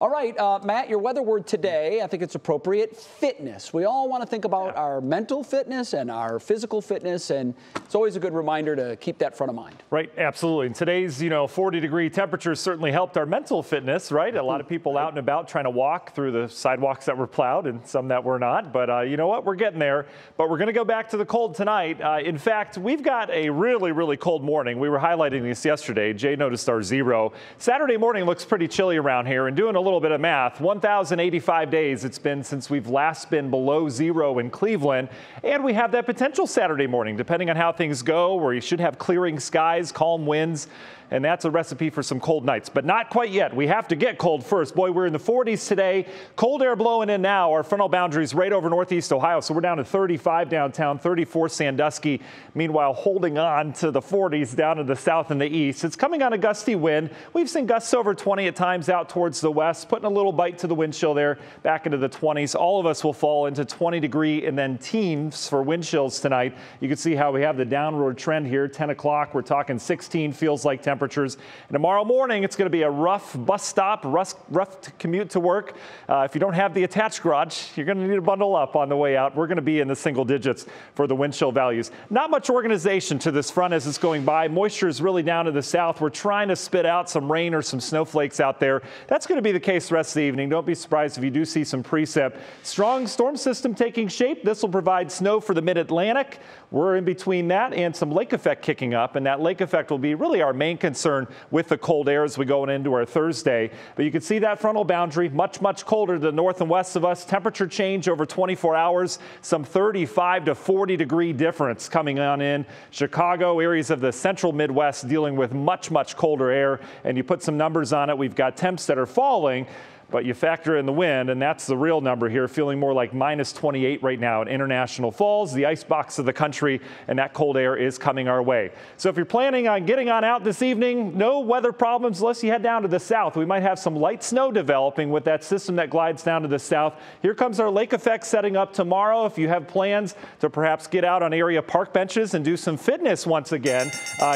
All right, Matt, your weather word today, I think it's appropriate, fitness. We all want to think about our mental fitness and our physical fitness, and it's always a good reminder to keep that front of mind. Right, absolutely. And today's, 40-degree temperatures certainly helped our mental fitness, right? A lot of people out and about trying to walk through the sidewalks that were plowed and some that were not. But you know what? We're getting there. But we're going to go back to the cold tonight. In fact, we've got a really, really cold morning. We were highlighting this yesterday. Jay noticed our 0. Saturday morning looks pretty chilly around here, and doing a little bit of math, 1,085 days it's been since we've last been below 0 in Cleveland, and we have that potential Saturday morning, depending on how things go, where you should have clearing skies, calm winds, and that's a recipe for some cold nights. But not quite yet. We have to get cold first. Boy, we're in the 40s today. Cold air blowing in now. Our frontal boundaries right over northeast Ohio, so we're down to 35 downtown, 34 Sandusky. Meanwhile, holding on to the 40s down to the south and the east. It's coming on a gusty wind. We've seen gusts over 20 at times out towards the west, putting a little bite to the wind chill there, back into the 20s. All of us will fall into 20-degree and then teens for wind chills tonight. You can see how we have the downward trend here. 10 o'clock, we're talking 16 feels like temperatures. And tomorrow morning, it's going to be a rough bus stop, rough commute to work. If you don't have the attached garage, you're going to need to bundle up on the way out. We're going to be in the single digits for the wind chill values. Not much organization to this front as it's going by. Moisture is really down to the south. We're trying to spit out some rain or some snowflakes out there. That's going to be the case the rest of the evening. Don't be surprised if you do see some precip. Strong storm system taking shape. This will provide snow for the mid-Atlantic. We're in between that and some lake effect kicking up, and that lake effect will be really our main concern with the cold air as we go into our Thursday. But you can see that frontal boundary much, much colder to the north and west of us. Temperature change over 24 hours, some 35 to 40-degree difference coming on in. Chicago, areas of the central Midwest dealing with much, much colder air. And you put some numbers on it. We've got temps that are falling, but you factor in the wind, and that's the real number here, feeling more like minus 28 right now at International Falls, the icebox of the country, and that cold air is coming our way. So if you're planning on getting on out this evening, no weather problems unless you head down to the south. We might have some light snow developing with that system that glides down to the south. Here comes our lake effect setting up tomorrow. If you have plans to perhaps get out on area park benches and do some fitness once again,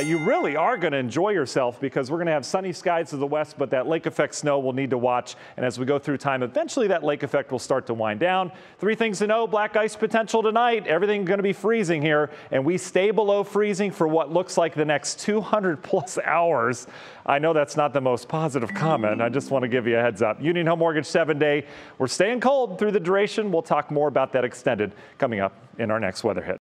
you really are going to enjoy yourself because we're going to have sunny skies to the west, but that lake effect snow we'll need to watch. And as we go through time, eventually that lake effect will start to wind down. 3 things to know: black ice potential tonight. Everything going to be freezing here, and we stay below freezing for what looks like the next 200 plus hours. I know that's not the most positive comment. I just want to give you a heads up. Union Home Mortgage 7-day. We're staying cold through the duration. We'll talk more about that extended coming up in our next weather hit.